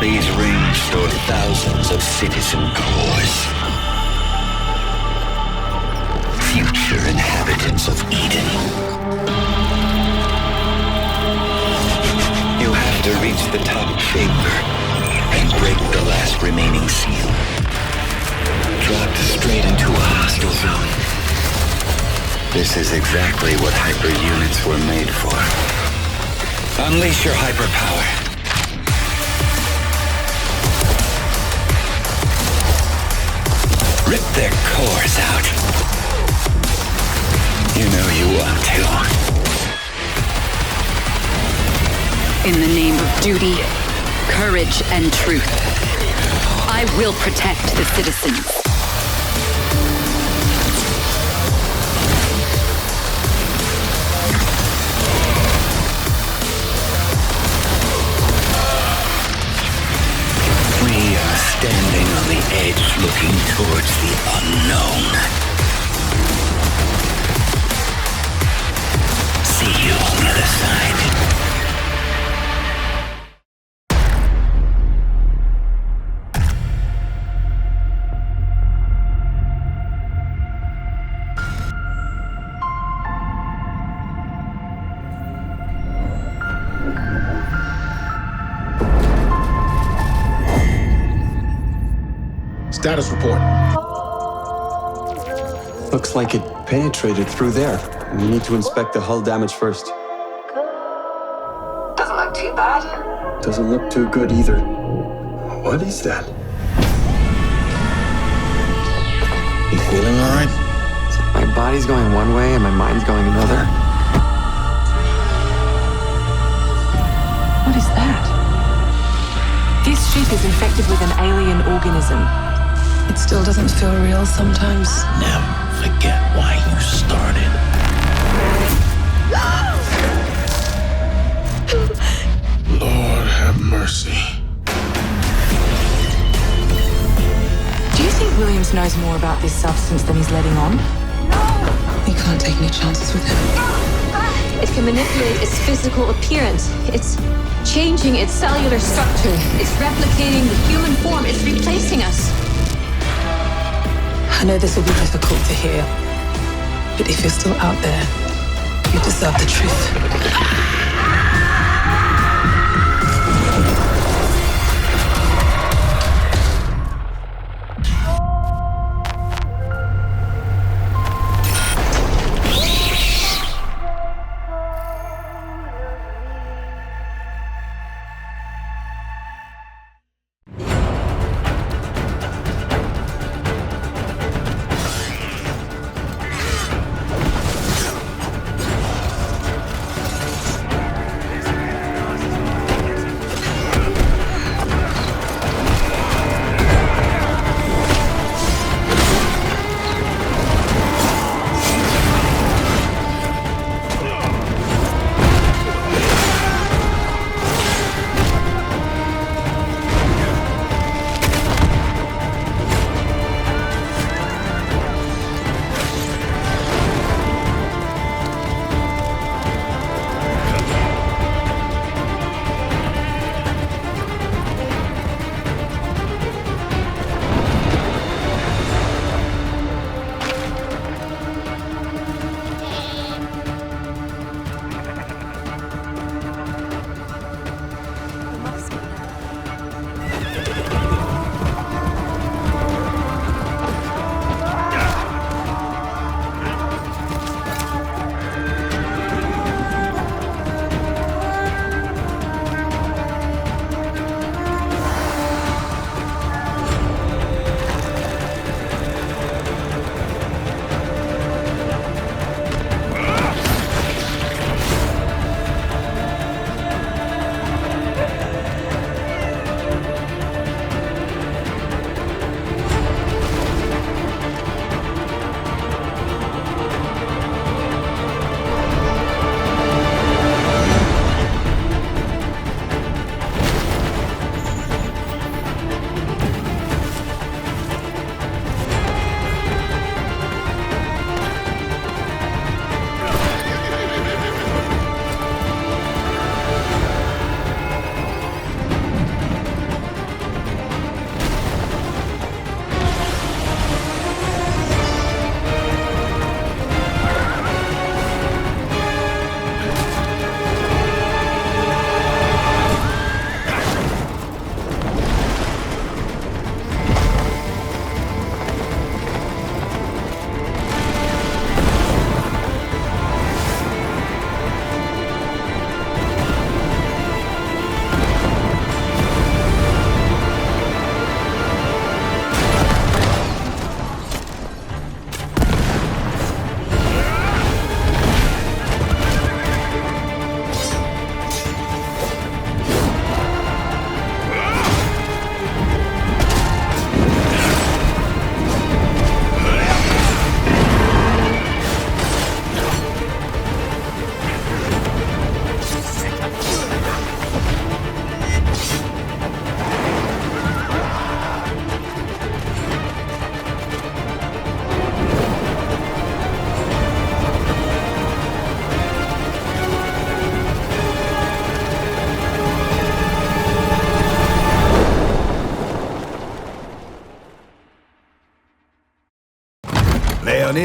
These rings store thousands of citizen cores. Future inhabitants of Eden. You have to reach the top chamber and break the last remaining seal. Dropped straight into a hostile zone. This is exactly what hyper units were made for. Unleash your hyperpower. Rip their cores out. You know you want to. In the name of duty, courage, and truth, I will protect the citizens. We are standing on the edge looking towards the unknown. See you on the other side. Status report. Looks like it penetrated through there. We need to inspect the hull damage first. Doesn't look too bad. Doesn't look too good either. What is that? You feeling all right? My body's going one way and my mind's going another. What is that? This ship is infected with an alien organism. It still doesn't feel real sometimes. Never forget why you started. Lord have mercy. Do you think Williams knows more about this substance than he's letting on? We can't take any chances with him. It can manipulate its physical appearance. It's changing its cellular structure. It's replicating the human form. It's replacing us. I know this will be difficult to hear, but if you're still out there, you deserve the truth.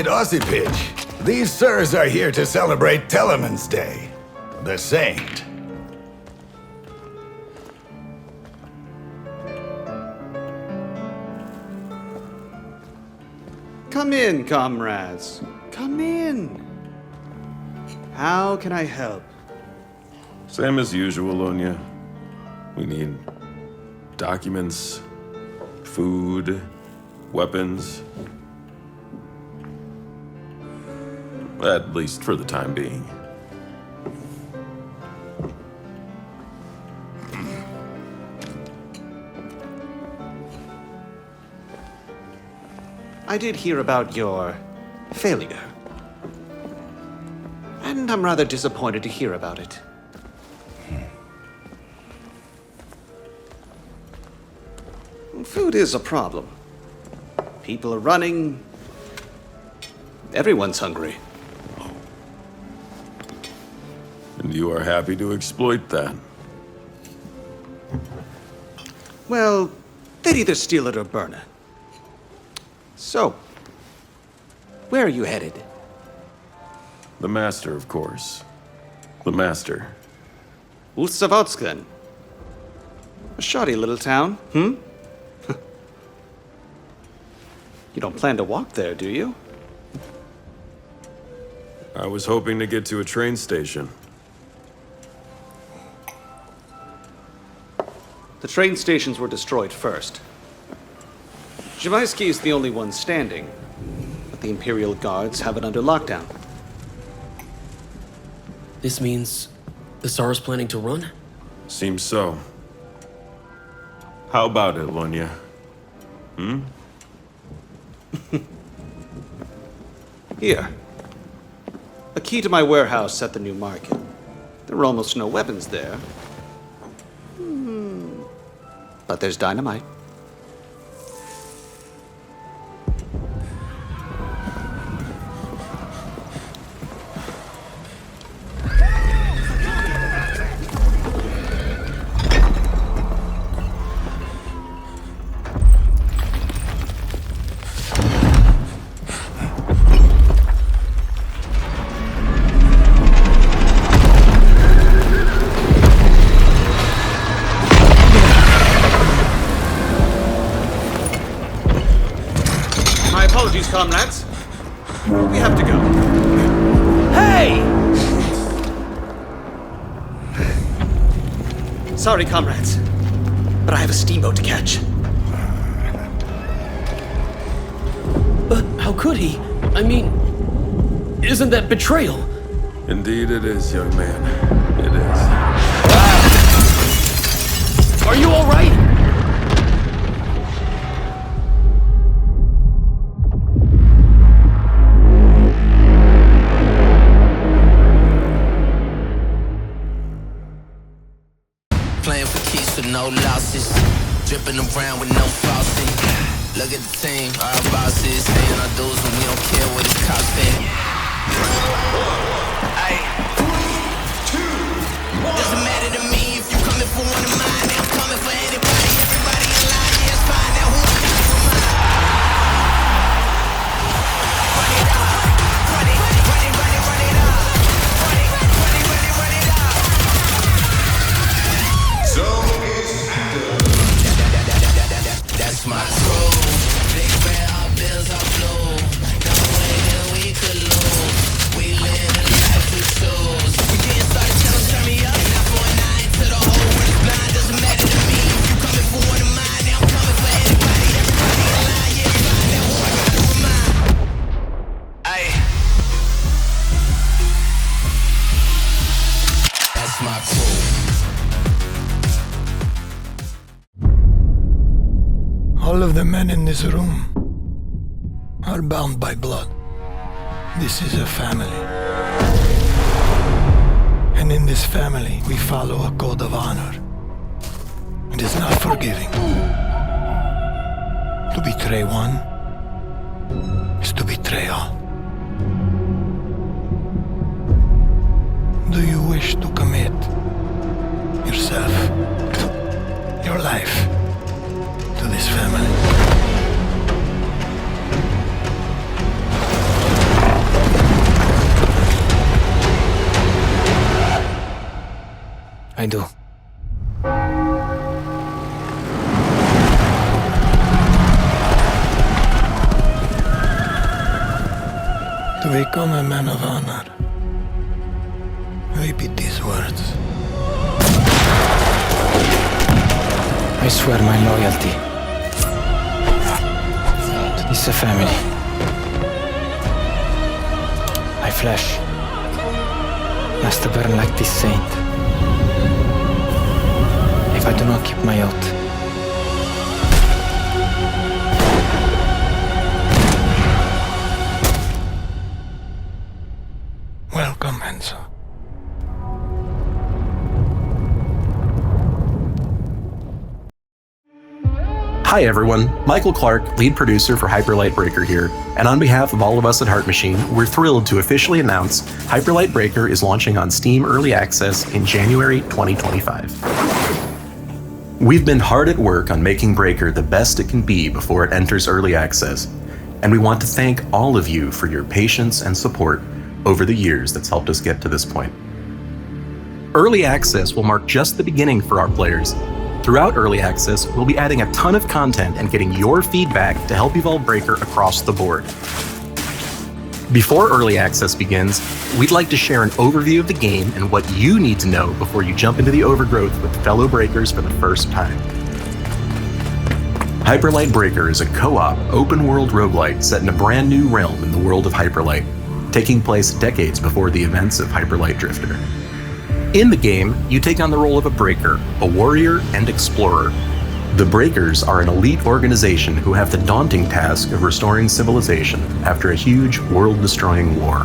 it Ossipitch. These sirs are here to celebrate Telemon's Day, the saint. Come in, comrades. Come in. How can I help? Same as usual, Onya. We need documents, food, weapons. At least for the time being. I did hear about your failure. And I'm rather disappointed to hear about it. Food is a problem. People are running. Everyone's hungry. And you are happy to exploit that. Well, they'd either steal it or burn it. So, where are you headed? The Master, of course. The Master. Ulsavotskan. A shoddy little town, hmm? You don't plan to walk there, do you? I was hoping to get to a train station. The train stations were destroyed first. Zhivaisky is the only one standing, but the Imperial Guards have it under lockdown. This means the Tsar's planning to run? Seems so. How about it, Lonya? Hmm? Here. A key to my warehouse at the new market. There are almost no weapons there. But there's dynamite. Comrades, we have to go. Hey! Sorry, comrades, but I have a steamboat to catch. But how could he? I mean, isn't that betrayal? Indeed it is, young man. It is. Are you all right? No losses, dripping around with no faucet. Look at the team, our bosses, paying our dues and we don't care what it's costing. Ay. Doesn't matter to me if you coming for one of mine. I'm coming for anybody, everybody in line. Yeah, it's fine. Now who I'm coming for mine? Run it up, run it, run it, run it, run it up. Run it, run it, run it, run it up. So that's my crew. Big red hot bills are blue. No way that we could lose. We live a life we choose. We getting started, tell them turn me up. Not for a night till the whole world is blind. Doesn't matter to me if you coming for one of mine. Now I'm coming for anybody, everybody in line. Yeah, it's fine. Now who I gotta remind? Ay. That's my crew. All of the men in this room are bound by blood. This is a family. And in this family, we follow a code of honor. It is not forgiving. To betray one is to betray all. Do you wish to commit yourself, your life, to this family? I do. To become a man of honor, repeat these words. I swear my loyalty to this family. My flesh must burn like this saint. If I do not keep my oath, welcome, Enzo. Hi everyone, Michael Clark, lead producer for Hyperlight Breaker here, and on behalf of all of us at Heart Machine, we're thrilled to officially announce Hyperlight Breaker is launching on Steam Early Access in January 2025. We've been hard at work on making Breaker the best it can be before it enters Early Access, and we want to thank all of you for your patience and support over the years that's helped us get to this point. Early Access will mark just the beginning for our players. Throughout Early Access, we'll be adding a ton of content and getting your feedback to help evolve Breaker across the board. Before Early Access begins, we'd like to share an overview of the game and what you need to know before you jump into the overgrowth with fellow Breakers for the first time. Hyperlight Breaker is a co-op, open-world roguelite set in a brand new realm in the world of Hyperlight, taking place decades before the events of Hyperlight Drifter. In the game, you take on the role of a Breaker, a warrior, and explorer. The Breakers are an elite organization who have the daunting task of restoring civilization after a huge, world-destroying war.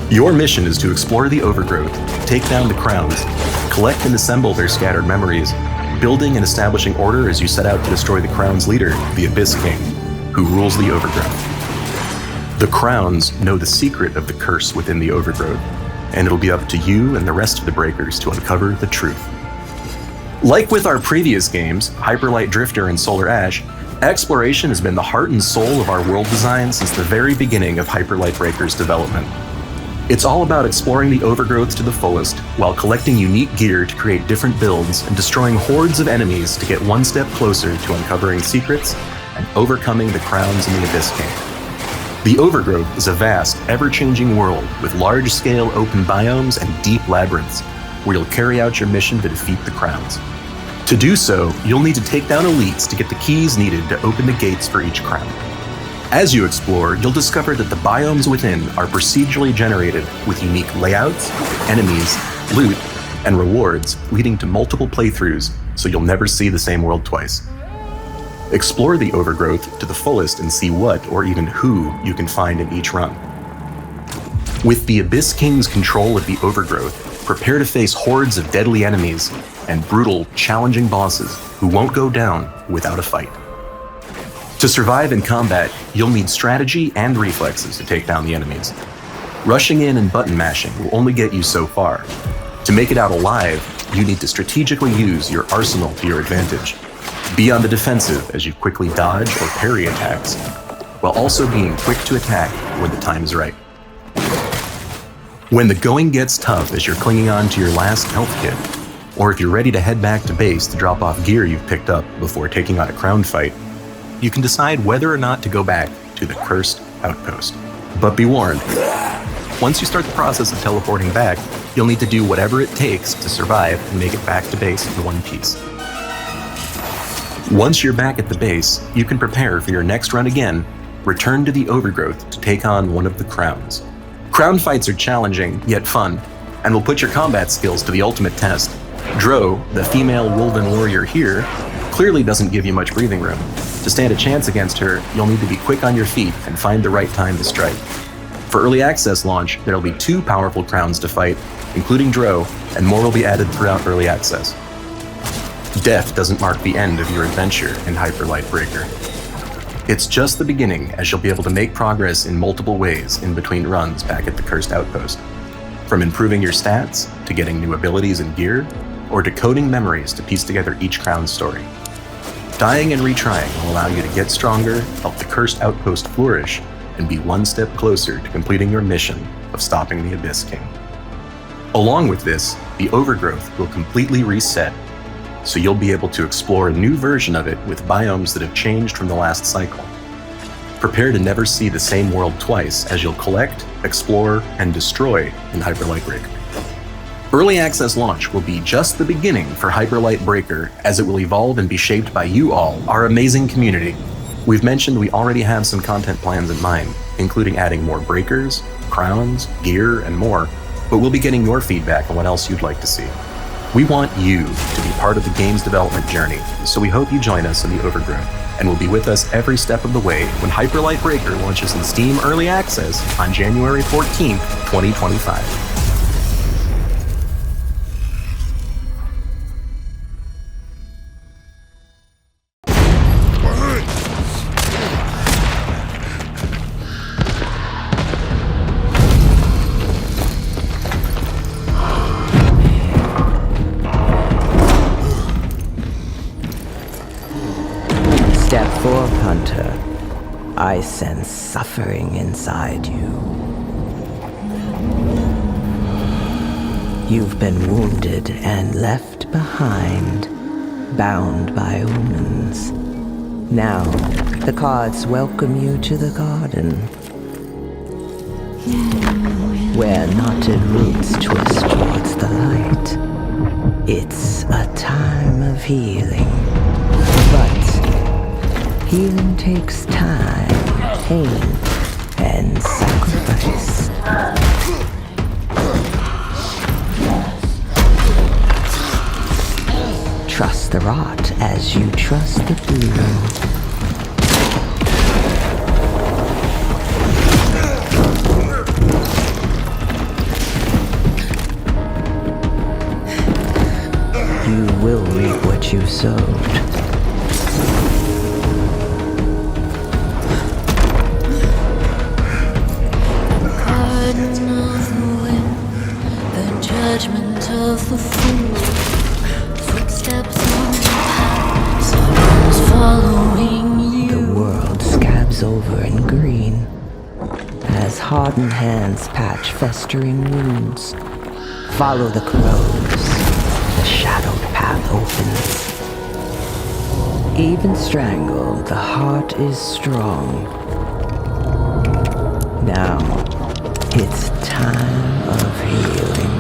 Your mission is to explore the overgrowth, take down the Crowns, collect and assemble their scattered memories, building and establishing order as you set out to destroy the Crown's leader, the Abyss King, who rules the overgrowth. The Crowns know the secret of the curse within the overgrowth, and it'll be up to you and the rest of the Breakers to uncover the truth. Like with our previous games, Hyperlight Drifter and Solar Ash, exploration has been the heart and soul of our world design since the very beginning of Hyperlight Breaker's development. It's all about exploring the overgrowth to the fullest, while collecting unique gear to create different builds and destroying hordes of enemies to get one step closer to uncovering secrets and overcoming the Crowns and the Abyss King. The Overgrowth is a vast, ever-changing world with large-scale open biomes and deep labyrinths, where you'll carry out your mission to defeat the Crowns. To do so, you'll need to take down elites to get the keys needed to open the gates for each crown. As you explore, you'll discover that the biomes within are procedurally generated with unique layouts, enemies, loot, and rewards, leading to multiple playthroughs, so you'll never see the same world twice. Explore the Overgrowth to the fullest and see what, or even who, you can find in each run. With the Abyss King's control of the Overgrowth, prepare to face hordes of deadly enemies and brutal, challenging bosses who won't go down without a fight. To survive in combat, you'll need strategy and reflexes to take down the enemies. Rushing in and button mashing will only get you so far. To make it out alive, you need to strategically use your arsenal to your advantage. Be on the defensive as you quickly dodge or parry attacks, while also being quick to attack when the time is right. When the going gets tough as you're clinging on to your last health kit, or if you're ready to head back to base to drop off gear you've picked up before taking on a crown fight, you can decide whether or not to go back to the Cursed Outpost. But be warned, once you start the process of teleporting back, you'll need to do whatever it takes to survive and make it back to base in one piece. Once you're back at the base, you can prepare for your next run again, return to the Overgrowth to take on one of the Crowns. Crown fights are challenging, yet fun, and will put your combat skills to the ultimate test. Dro, the female Wolven warrior here, clearly doesn't give you much breathing room. To stand a chance against her, you'll need to be quick on your feet and find the right time to strike. For Early Access launch, there'll be 2 powerful Crowns to fight, including Dro, and more will be added throughout Early Access. Death doesn't mark the end of your adventure in Hyperlight Breaker. It's just the beginning, as you'll be able to make progress in multiple ways in between runs back at the Cursed Outpost. From improving your stats, to getting new abilities and gear, or decoding memories to piece together each Crown's story. Dying and retrying will allow you to get stronger, help the Cursed Outpost flourish, and be one step closer to completing your mission of stopping the Abyss King. Along with this, the Overgrowth will completely reset, so you'll be able to explore a new version of it with biomes that have changed from the last cycle. Prepare to never see the same world twice as you'll collect, explore, and destroy in Hyperlight Breaker. Early access launch will be just the beginning for Hyperlight Breaker, as it will evolve and be shaped by you all, our amazing community. We've mentioned we already have some content plans in mind, including adding more breakers, crowns, gear, and more, but we'll be getting your feedback on what else you'd like to see. We want you to be part of the game's development journey, so we hope you join us in the Overgrowth, and will be with us every step of the way when Hyperlight Breaker launches in Steam Early Access on January 14th, 2025. Step forth, Hunter. I sense suffering inside you. You've been wounded and left behind, bound by omens. Now, the cards welcome you to the garden, where knotted roots twist towards the light. It's a time of healing, but healing takes time, pain, and sacrifice. Trust the rot as you trust the bloom. You will reap what you sowed. Judgment of the fool, footsteps on the path, sorrows following you. The world scabs over in green as hardened hands patch festering wounds. Follow the crows, the shadowed path opens. Even strangled, the heart is strong. Now, it's time of healing.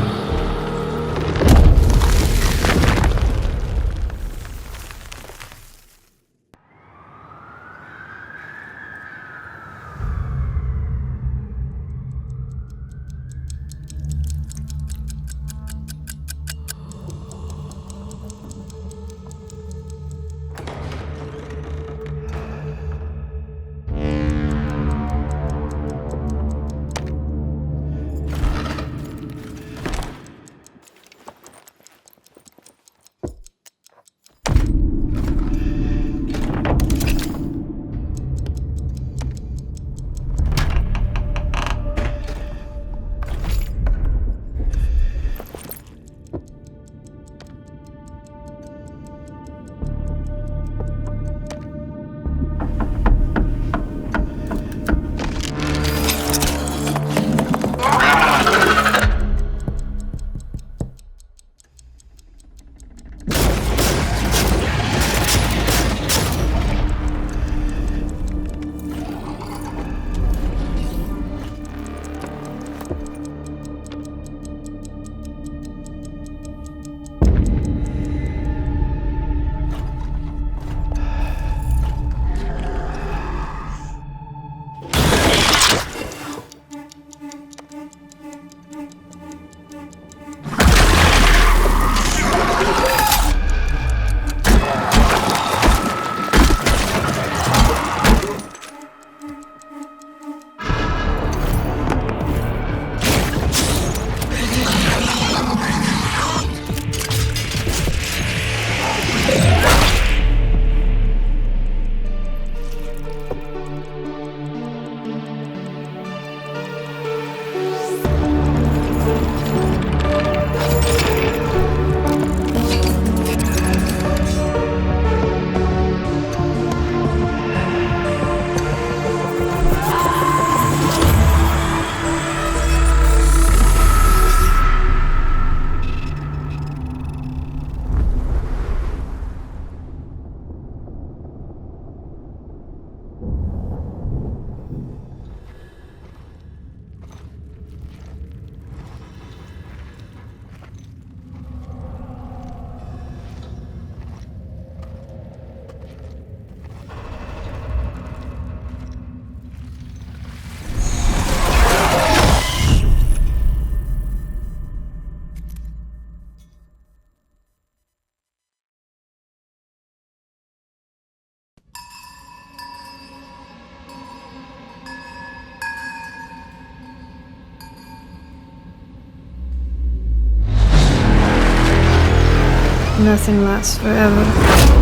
Nothing lasts forever.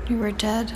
You were dead.